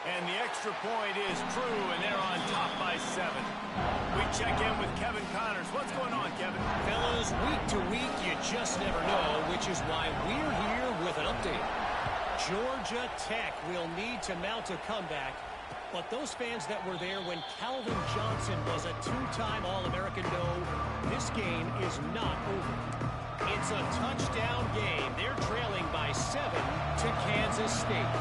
And the extra point is true, and they're on top by 7. We check in with Kevin Connors. What's going on, Kevin? Fellas, week to week, you just never know, which is why we're here with an update. Georgia Tech will need to mount a comeback, but those fans that were there when Calvin Johnson was a two-time All-American know this game is not over. It's a touchdown game. They're trailing by 7 to Kansas State.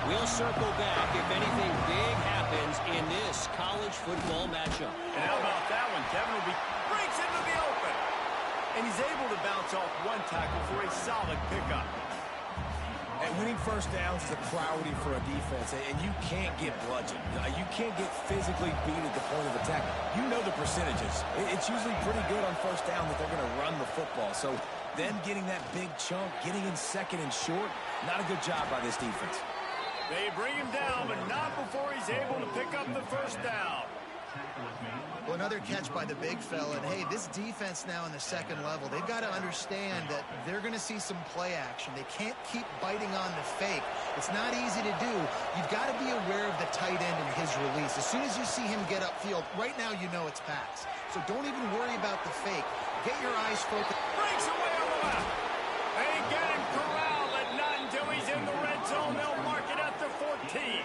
We'll circle back if anything big happens in this college football matchup. And how about that one? Kevin will be breaks into the open. And he's able to bounce off one tackle for a solid pickup. And winning first downs is a priority for a defense, and you can't get bludgeoned. You can't get physically beat at the point of attack. You know the percentages. It's usually pretty good on first down that they're going to run the football. So them getting that big chunk, getting in second and short, not a good job by this defense. They bring him down, but not before he's able to pick up the first down. Well, another catch by the big fella. And, hey, this defense now in the second level, they've got to understand that they're going to see some play action. They can't keep biting on the fake. It's not easy to do. You've got to be aware of the tight end and his release. As soon as you see him get upfield, right now you know it's pass. So don't even worry about the fake. Get your eyes focused. Breaks away on the left. They get him corralled, but not until he's in the red zone. They'll mark it at the 14.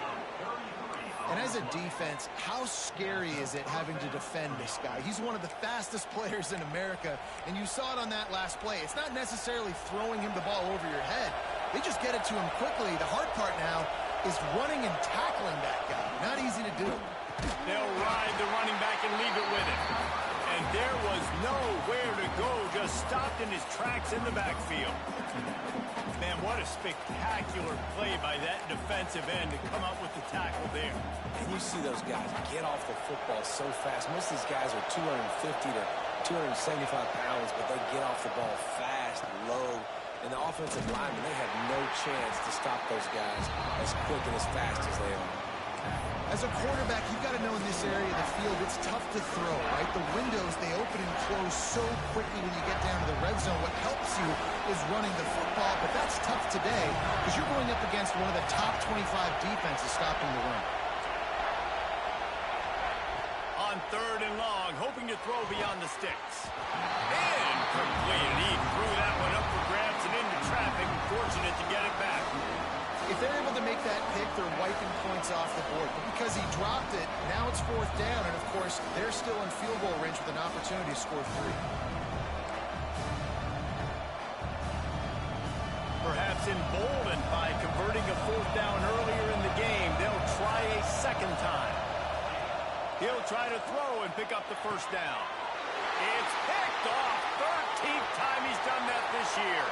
And as a defense, how scary is it having to defend this guy? He's one of the fastest players in America, and you saw it on that last play. It's not necessarily throwing him the ball over your head. They just get it to him quickly. The hard part now is running and tackling that guy. Not easy to do. They'll ride the running back and leave it with him. And there was nowhere to go, just stopped in his tracks in the backfield. Man, what a spectacular play by that defensive end to come up with the tackle there. And you see those guys get off the football so fast. Most of these guys are 250 to 275 pounds, but they get off the ball fast, low. And the offensive linemen, they have no chance to stop those guys as quick and as fast as they are. As a quarterback, you've got to know in this area of the field, it's tough to throw, right? The windows, they open and close so quickly when you get down to the red zone. What helps you is running the football, but that's tough today because you're going up against one of the top 25 defenses stopping the run. On 3rd and long, hoping to throw beyond the sticks. Incomplete. He threw that one up for grabs and into traffic. Fortunate to get it back. If they're able to make that pick, they're wiping points off the board. But because he dropped it, now it's 4th down. And, of course, they're still in field goal range with an opportunity to score 3. Perhaps emboldened by converting a 4th down earlier in the game, they'll try a second time. He'll try to throw and pick up the first down. It's picked off. 13th time he's done that this year.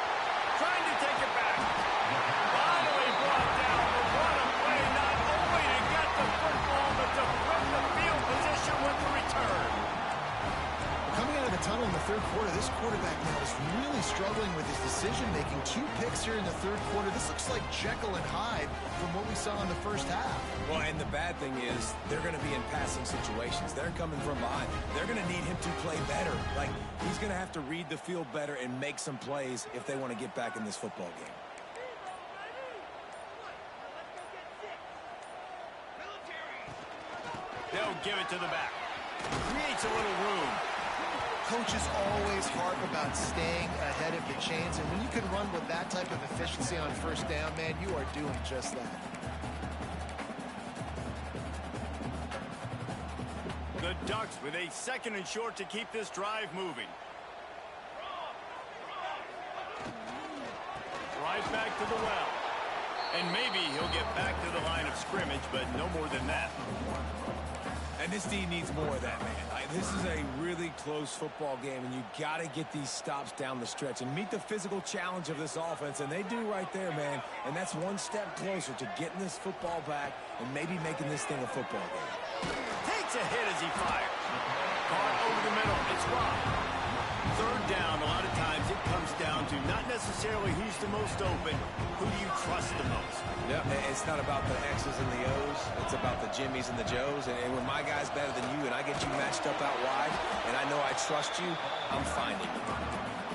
Trying to take it back. Finally brought down, but what a play, not only to get the football, but to flip the field position with the return. Coming out of the tunnel in the 3rd quarter, this quarterback now is really struggling with his decision-making. 2 picks here in the 3rd quarter. This looks like Jekyll and Hyde from what we saw in the first half. Well, and the bad thing is they're going to be in passing situations. They're coming from behind. They're going to need him to play better. Like, he's going to have to read the field better and make some plays if they want to get back in this football game. They'll give it to the back. Creates a little room. Coaches always harp about staying ahead of the chains, and when you can run with that type of efficiency on first down, man, you are doing just that. The Ducks with a 2nd and short to keep this drive moving. Right back to the well. And maybe he'll get back to the line of scrimmage, but no more than that. And this D needs more of that, man. This is a really close football game, and you got to get these stops down the stretch and meet the physical challenge of this offense, and they do right there, man. And that's one step closer to getting this football back and maybe making this thing a football game. Takes a hit as he fires. Caught over the middle. It's robbed. 3rd down, a lot of times it comes down to not necessarily who's the most open, who do you trust the most. Yeah, it's not about the X's and the O's. It's about the Jimmies and the Joes. And when my guy's better than you and I get you matched up out wide and I know I trust you, I'm finding you.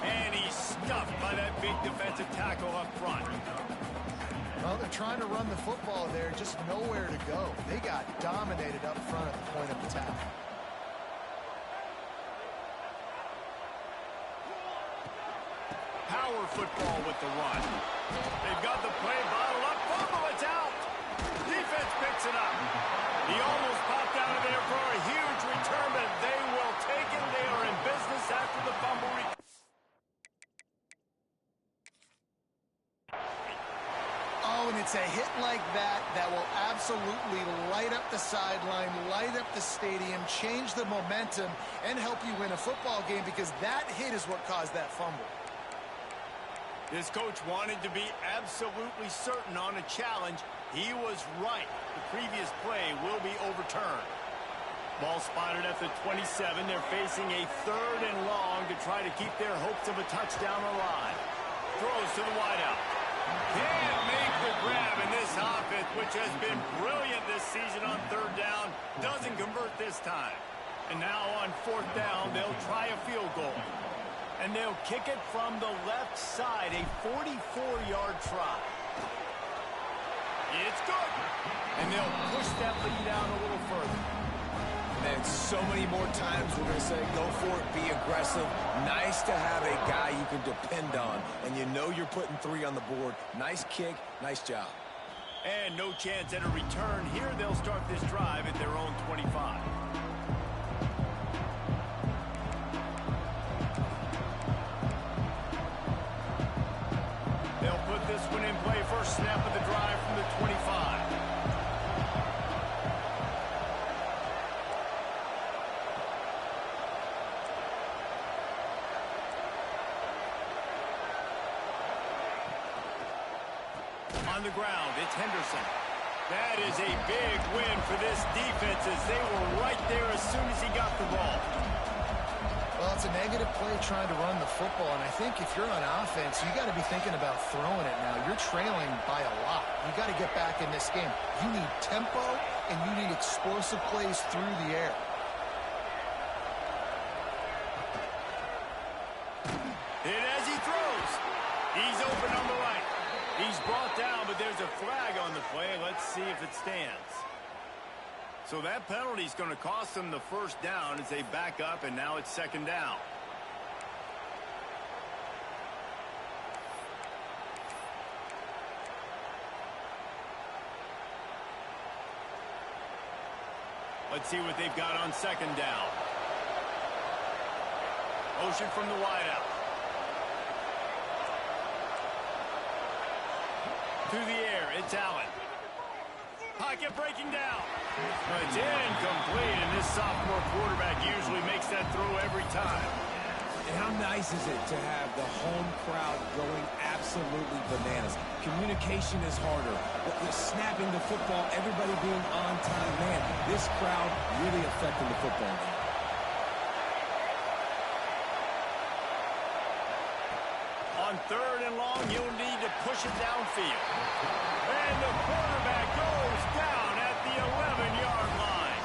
And he's stuffed by that big defensive tackle up front. Well, they're trying to run the football there, just nowhere to go. They got dominated up front at the point of attack. Power football with the run. They've got the play bottled up. Fumble, it's out. Defense picks it up. He almost popped out of there for a huge return, but they will take it. They are in business after the fumble return. Oh, and it's a hit like that that will absolutely light up the sideline, light up the stadium, change the momentum, and help you win a football game, because that hit is what caused that fumble. This coach wanted to be absolutely certain on a challenge. He was right. The previous play will be overturned. Ball spotted at the 27. They're facing a 3rd and long to try to keep their hopes of a touchdown alive. Throws to the wideout. Can't make the grab in this offense, which has been brilliant this season on 3rd down. Doesn't convert this time. And now on 4th down, they'll try a field goal. And they'll kick it from the left side, a 44-yard try. It's good. And they'll push that lead out a little further. Man, so many more times we're going to say, go for it, be aggressive. Nice to have a guy you can depend on, and you know you're putting 3 on the board. Nice kick, nice job. And no chance at a return here. They'll start this drive at their own 25. They'll put this one in play. First snap of the drive from the 25. On the ground, it's Henderson. That is a big win for this defense, as they were right there as soon as he got the ball. Well, it's a negative play trying to run the football, and I think if you're on offense, you got to be thinking about throwing it now. You're trailing by a lot. You got to get back in this game. You need tempo, and you need explosive plays through the air. Hit as he throws. He's open on the right. He's brought down, but there's a flag on the play. Let's see if it stands. So that penalty is going to cost them the first down as they back up, and now it's 2nd down. Let's see what they've got on 2nd down. Motion from the wideout. Through the air, it's Allen. Pocket breaking down. It's incomplete, and this sophomore quarterback usually makes that throw every time. And how nice is it to have the home crowd going absolutely bananas? Communication is harder. The snapping the football, everybody being on time. Man, this crowd really affecting the football game. On 3rd and long, you'll need to push it downfield. And the quarterback goes down at the 11-yard line.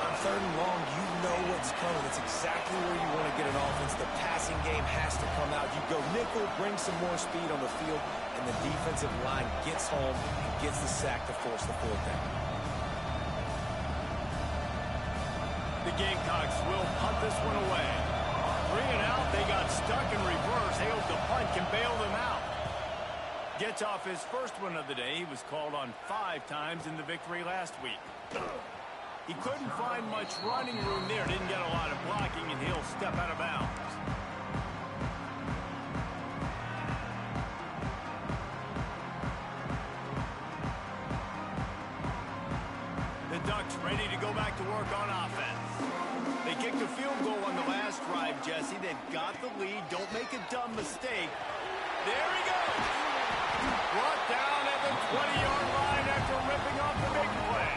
On 3rd and long, you know what's coming. It's exactly where you want to get an offense. The passing game has to come out. You go nickel, bring some more speed on the field, and the defensive line gets home and gets the sack to force the 4th down. The Gamecocks will punt this one away. 3 and out, they got stuck in reverse. They hope the punt can bail them out. Gets off his first one of the day. He was called on 5 times in the victory last week. He couldn't find much running room there. Didn't get a lot of blocking, and he'll step out of bounds. The Ducks ready to go back to work on offense. They kicked a field goal on the last drive, Jesse. They've got the lead. Don't make a dumb mistake. There he goes. Brought down at the 20-yard line after ripping off the big play.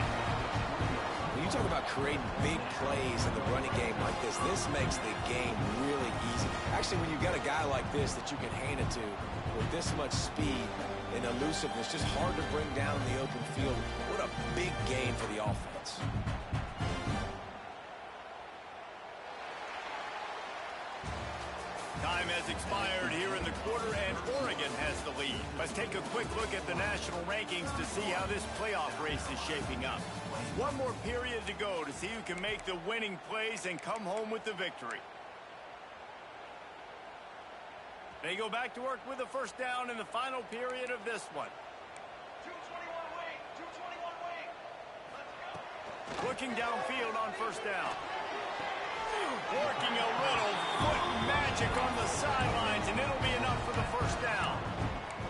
When you talk about creating big plays in the running game like this makes the game really easy. Actually, when you've got a guy like this that you can hand it to with this much speed and elusiveness, just hard to bring down in the open field. What a big game for the offense. Time has expired here in the quarter, and Oregon has the lead. Let's take a quick look at the national rankings to see how this playoff race is shaping up. One more period to go to see who can make the winning plays and come home with the victory. They go back to work with a first down in the final period of this one. 221 wing, 221 wing. Let's go. Looking downfield on first down. Working a little foot magic on the sidelines, and it'll be enough for the first down.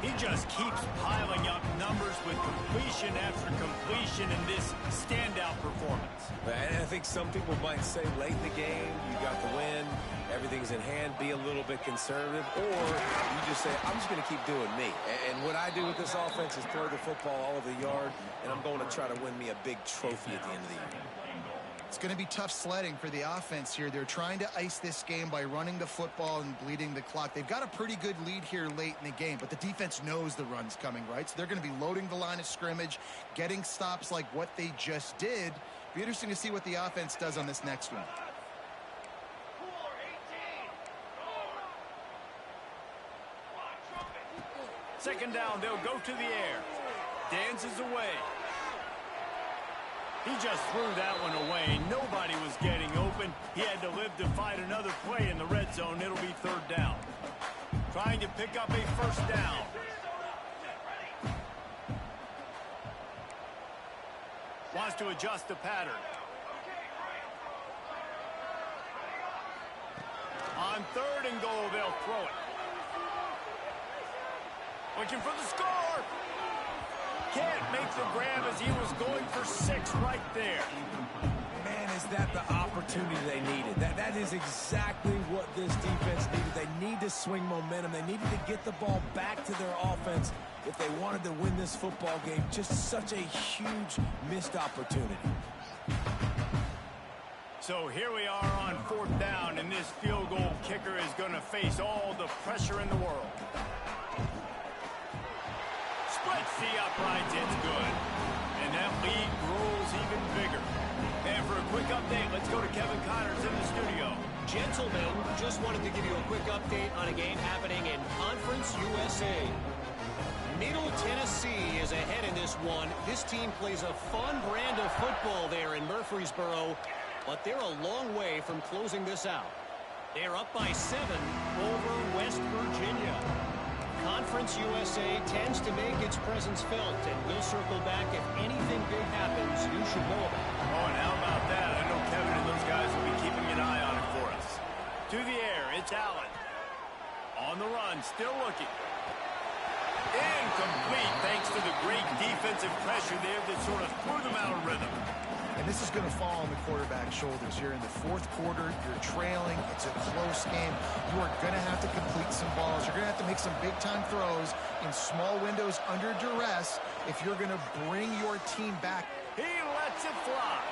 He just keeps piling up numbers with completion after completion in this standout performance. And I think some people might say late in the game, you got the win, everything's in hand, be a little bit conservative, or you just say, I'm just going to keep doing me. And what I do with this offense is throw the football all over the yard, and I'm going to try to win me a big trophy at the end of the year. It's going to be tough sledding for the offense here. They're trying to ice this game by running the football and bleeding the clock. They've got a pretty good lead here late in the game, but the defense knows the run's coming, right? So they're going to be loading the line of scrimmage, getting stops like what they just did. Be interesting to see what the offense does on this next one. Cooler 18. Second down, they'll go to the air. Dances away. He just threw that one away. Nobody was getting open. He had to live to fight another play in the red zone. It'll be third down. Trying to pick up a first down. Wants to adjust the pattern. On third and goal, they'll throw it. Looking for the score. Can't make the grab as he was going for 6 right there. Man, is that the opportunity they needed. That is exactly what this defense needed. They need to swing momentum. They needed to get the ball back to their offense if they wanted to win this football game. Just such a huge missed opportunity. So here we are on fourth down, and this field goal kicker is going to face all the pressure in the world. Splits the uprights, it's good. And that lead grows even bigger. And for a quick update, let's go to Kevin Connors in the studio. Gentlemen, just wanted to give you a quick update on a game happening in Conference USA. Middle Tennessee is ahead in this one. This team plays a fun brand of football there in Murfreesboro, but they're a long way from closing this out. They're up by 7 over West Virginia. Conference USA tends to make its presence felt, and we'll circle back if anything big happens you should know about. Oh, and how about that? I know Kevin and those guys will be keeping an eye on it for us. To the air, it's Allen. On the run, still looking. Incomplete, thanks to the great defensive pressure there that sort of threw them out of rhythm. And this is going to fall on the quarterback's shoulders. You're in the fourth quarter. You're trailing. It's a close game. You are going to have to complete some balls. You're going to have to make some big-time throws in small windows under duress if you're going to bring your team back. He lets it fly.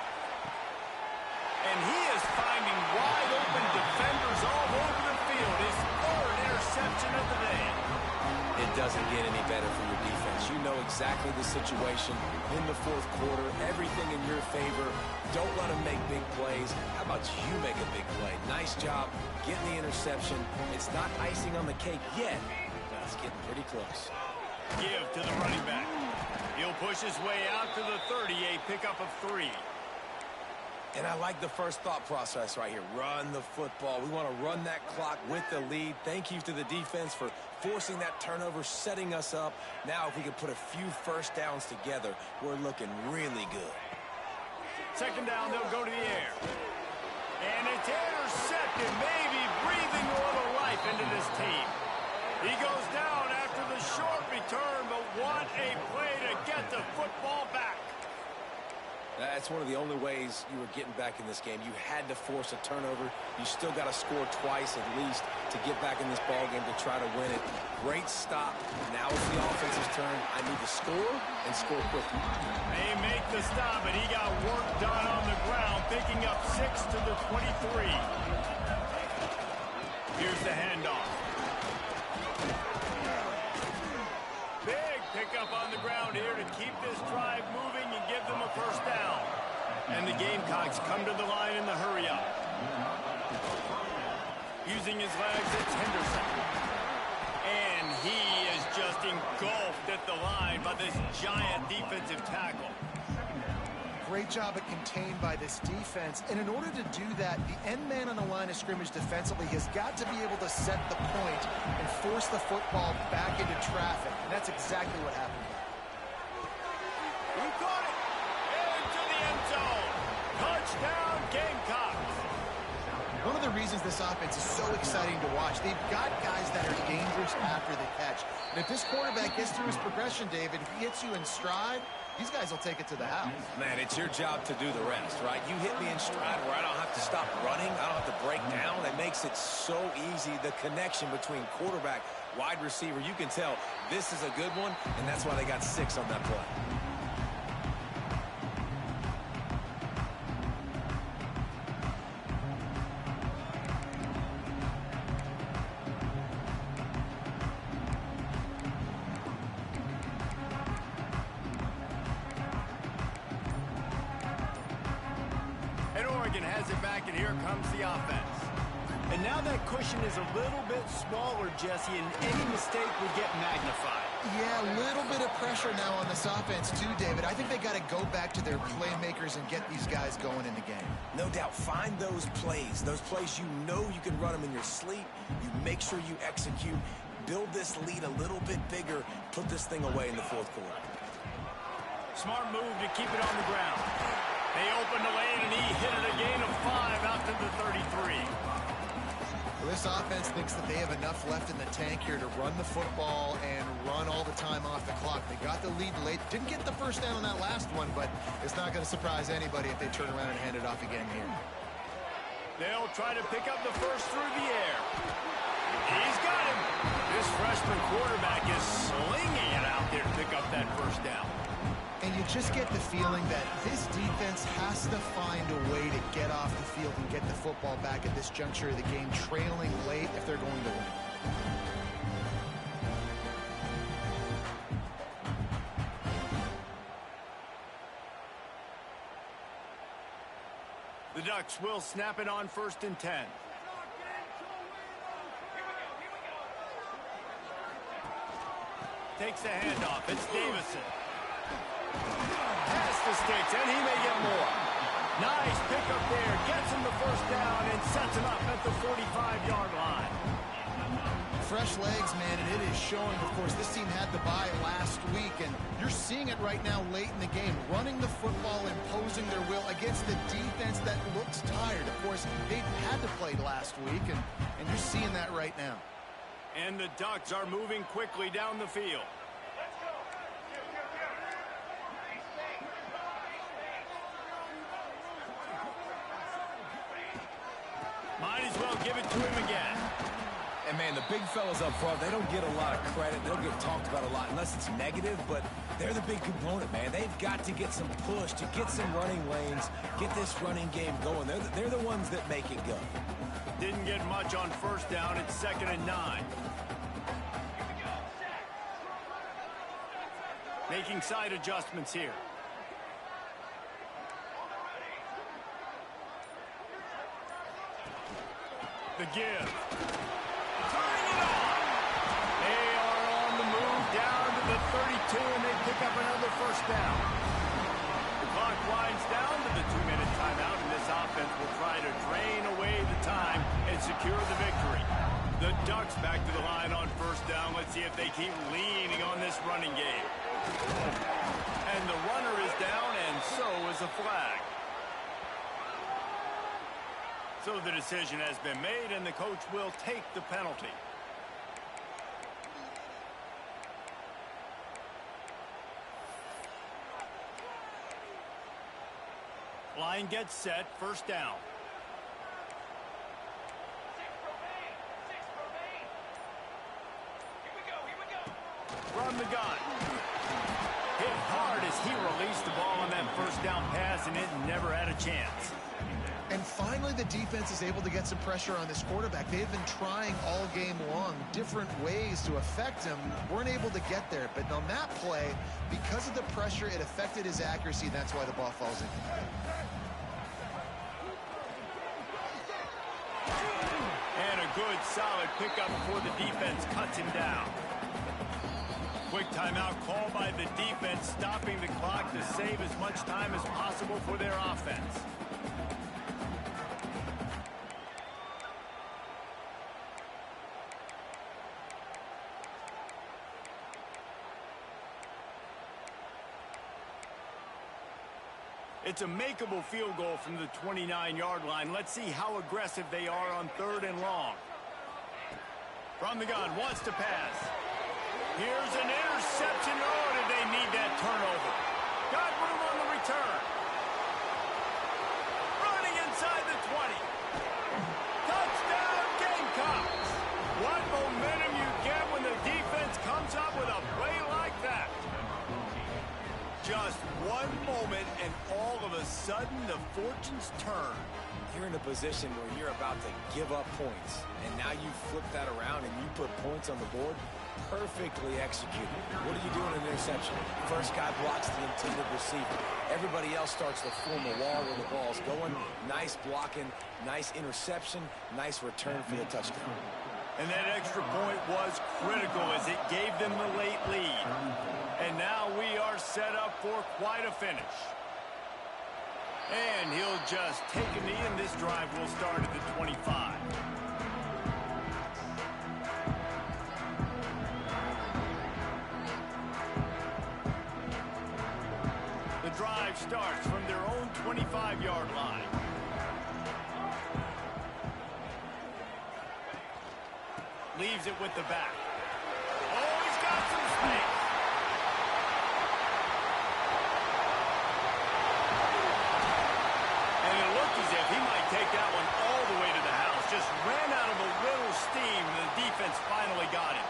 And he is finding wide-open defenders all over the field. His third interception of the day. It doesn't get any better for your defense. You know exactly the situation in the fourth quarter. Everything in your favor. Don't let them make big plays. How about you make a big play? Nice job getting the interception. It's not icing on the cake yet, but it's getting pretty close. Give to the running back. He'll push his way out to the 30, a pickup of 3. And I like the first thought process right here. Run the football. We want to run that clock with the lead. Thank you to the defense for forcing that turnover, setting us up. Now if we can put a few first downs together, we're looking really good. Second down, they'll go to the air. And it's intercepted, maybe breathing a little life into this team. He goes down after the short return, but what a play to get the football back. That's one of the only ways you were getting back in this game. You had to force a turnover. You still got to score twice at least to get back in this ball game to try to win it. Great stop. Now it's the offense's turn. I need to score and score quickly. They make the stop, and he got work done on the ground, picking up 6 to the 23. Here's the handoff. Big pickup on the ground here to keep this drive moving and give them a first down. And the Gamecocks come to the line in the hurry-up. Using his legs, it's Henderson. And he is just engulfed at the line by this giant defensive tackle. Great job at contained by this defense. And in order to do that, the end man on the line of scrimmage defensively has got to be able to set the point and force the football back into traffic. And that's exactly what happened here. Who caught it? Into the end zone. Touchdown, Gamecocks. One of the reasons this offense is so exciting to watch, they've got guys that are dangerous after the catch. And if this quarterback gets through his progression, David, he hits you in stride, these guys will take it to the house. Man, it's your job to do the rest, right? You hit me in stride where I don't have to stop running. I don't have to break down. It makes it so easy. The connection between quarterback, wide receiver, you can tell this is a good one, and that's why they got 6 on that play. Has it back, and here comes the offense. And now that cushion is a little bit smaller, Jesse, and any mistake would get magnified. Yeah, a little bit of pressure now on this offense too, David. I think they got to go back to their playmakers and get these guys going in the game. No doubt. Find those plays you know you can run them in your sleep. You make sure you execute. Build this lead a little bit bigger. Put this thing away in the 4th quarter. Smart move to keep it on the ground. They opened the lane, and he hit it a gain of 5 out to the 33. Well, this offense thinks that they have enough left in the tank here to run the football and run all the time off the clock. They got the lead late. Didn't get the first down on that last one, but it's not going to surprise anybody if they turn around and hand it off again here. They'll try to pick up the first through the air. He's got him. This freshman quarterback is slinging it out there to pick up that first down. And you just get the feeling that this defense has to find a way to get off the field and get the football back at this juncture of the game, trailing late if they're going to win. The Ducks will snap it on 1st and 10. Takes the handoff. It's Davison. Past the sticks, and he may get more. Nice pickup there. Gets him the first down and sets him up at the 45-yard line. Fresh legs, man, and it is showing. Of course, this team had the bye last week, and you're seeing it right now late in the game. Running the football, imposing their will against the defense that looks tired. Of course, they had to play last week, and you're seeing that right now. And the Ducks are moving quickly down the field. Might as well give it to him again. And, man, the big fellas up front, they don't get a lot of credit. They don't get talked about a lot unless it's negative, but they're the big component, man. They've got to get some push, to get some running lanes, get this running game going. They're the ones that make it go. Didn't get much on first down. It's 2nd and 9. Making side adjustments here. The give. Turning it on. They are on the move down to the 32, and they pick up another first down. The clock winds down to the 2-minute timeout, and this offense will try to drain away the time and secure the victory. The Ducks back to the line on first down. Let's see if they keep leaning on this running game. And the runner is down, and so is a flag. So the decision has been made, and the coach will take the penalty. Line gets set, first down. From the gun. Hit hard as he released the ball on that first down pass, and it never had a chance. And finally, the defense is able to get some pressure on this quarterback. They've been trying all game long different ways to affect him. Weren't able to get there. But on that play, because of the pressure, it affected his accuracy. That's why the ball falls in. And a good, solid pickup before the defense cuts him down. Quick timeout called by the defense, stopping the clock to save as much time as possible for their offense. It's a makeable field goal from the 29-yard line. Let's see how aggressive they are on 3rd and long. From the gun, wants to pass. Here's an interception. Oh, did they need that turnover? Got room on the return. Running inside the 20. Touchdown, Gamecocks. What momentum you get when the defense comes up with a play like that. Just one moment, and all of a sudden, the fortunes turn. You're in a position where you're about to give up points, and now you flip that around and you put points on the board. Perfectly executed. What do you do in an interception? First guy blocks the intended receiver. Everybody else starts to form a wall where the ball's going. Nice blocking, nice interception, nice return for the touchdown. And that extra point was critical as it gave them the late lead. And now we are set up for quite a finish. And he'll just take a knee, and this drive will start at the 25. The drive starts from their own 25-yard line. Leaves it with the back. Oh, he's got some space. And it looked as if he might take that one all the way to the house. Just ran out of a little steam. The defense finally got him.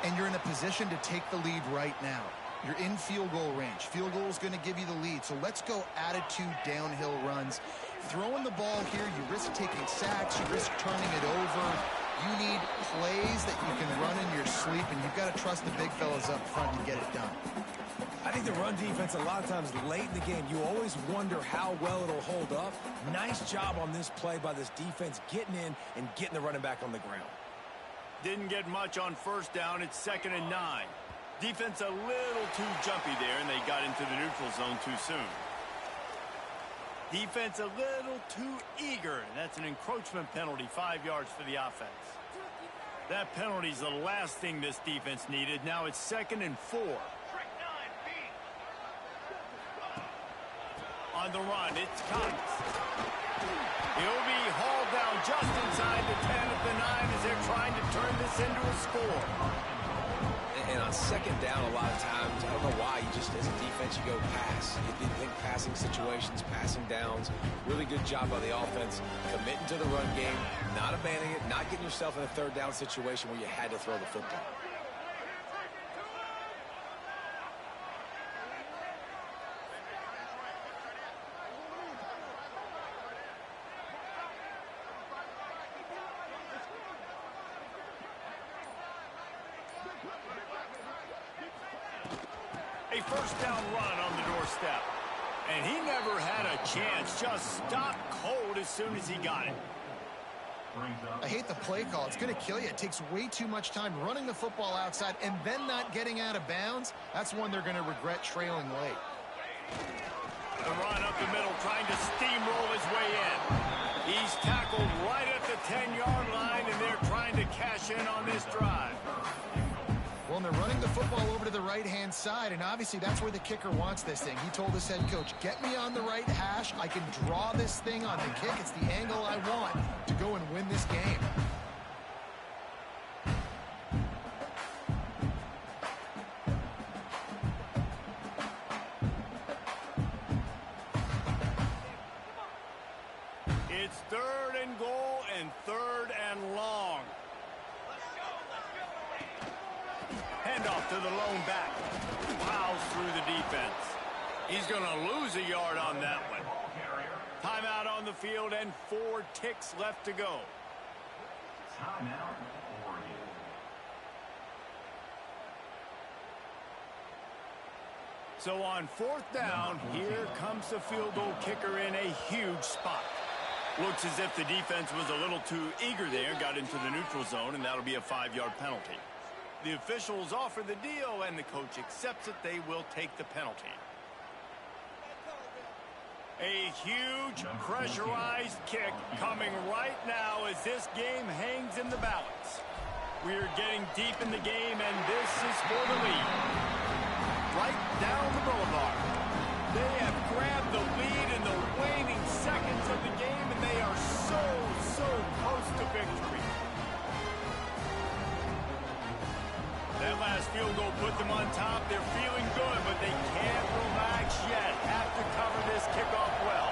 And you're in a position to take the lead right now. You're in field goal range. Field goal is going to give you the lead. So let's go attitude downhill runs. Throwing the ball here, you risk taking sacks. You risk turning it over. You need plays that you can run in your sleep, and you've got to trust the big fellas up front to get it done. I think the run defense, a lot of times late in the game, you always wonder how well it'll hold up. Nice job on this play by this defense, getting in and getting the running back on the ground. Didn't get much on first down. It's 2nd and 9. Defense a little too jumpy there, and they got into the neutral zone too soon. Defense a little too eager, and that's an encroachment penalty, 5 yards for the offense. That penalty's the last thing this defense needed. Now it's 2nd and 4. On the run, it's Cox. He'll be hauled down just inside the 10 at the 9 as they're trying to turn this into a score. And on 2nd down, a lot of times, I don't know why, you just, as a defense, you go pass. You think passing situations, passing downs. Really good job by the offense, committing to the run game, not abandoning it, not getting yourself in a 3rd down situation where you had to throw the football. A first down run on the doorstep. And he never had a chance. Just stopped cold as soon as he got it. I hate the play call. It's going to kill you. It takes way too much time running the football outside and then not getting out of bounds. That's one they're going to regret trailing late. The run up the middle, trying to steamroll his way in. He's tackled right at the 10-yard line, and they're trying to cash in on this drive. Well, and they're running the football over to the right-hand side, and obviously that's where the kicker wants this thing. He told his head coach, get me on the right hash. I can draw this thing on the kick. It's the angle I want to go and win this game. It's 3rd and goal and 3rd and long. Handoff to the lone back. Plows through the defense. He's going to lose a yard on that one. Timeout on the field and 4 ticks left to go. Timeout, Oregon. So on 4th down, here comes the field goal kicker in a huge spot. Looks as if the defense was a little too eager there, got into the neutral zone, and that'll be a 5-yard penalty. The officials offer the deal, and the coach accepts it. They will take the penalty. A huge pressurized kick coming right now as this game hangs in the balance. We're getting deep in the game, and this is for the lead. Right down the boulevard. They have grabbed the lead in the waning seconds of the game, and they are so close to victory. That last field goal put them on top. They're feeling good, but they can't relax yet. Have to cover this kickoff well.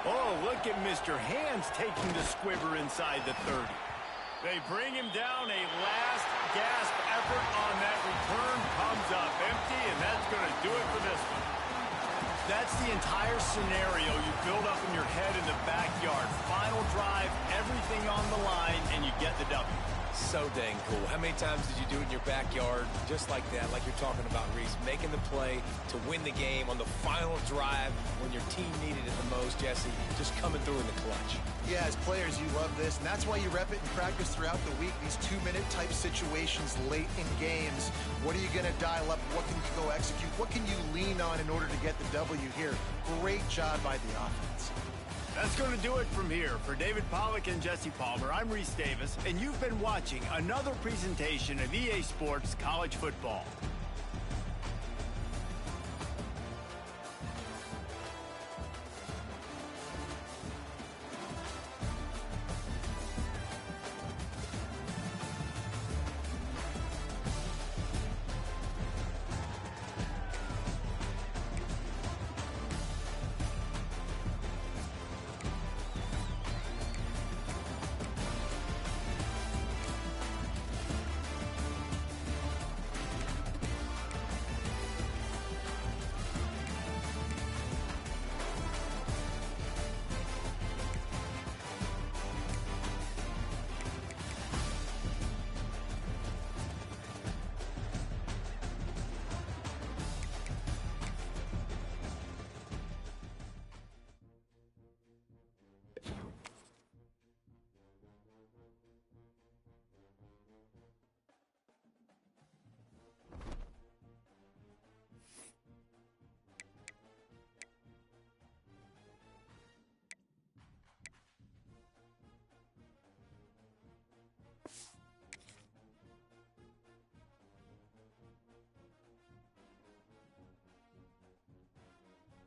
Oh, look at Mr. Hands taking the squibber inside the 30. They bring him down. A last gasp effort on that return comes up empty, and that's going to do it for this one. That's the entire scenario you build up in your head in the backyard. Final drive, everything on the line, and you get the W. So dang cool. How many times did you do it in your backyard just like that, like you're talking about, Reese, making the play to win the game on the final drive when your team needed it the most, Jesse, just coming through in the clutch. Yeah, as players, you love this, and that's why you rep it in practice throughout the week, these 2-minute type situations late in games. What are you going to dial up? What can you go execute? What can you lean on in order to get the W here? Great job by the offense. That's going to do it from here. For David Pollack and Jesse Palmer, I'm Reese Davis, and you've been watching another presentation of EA Sports College Football.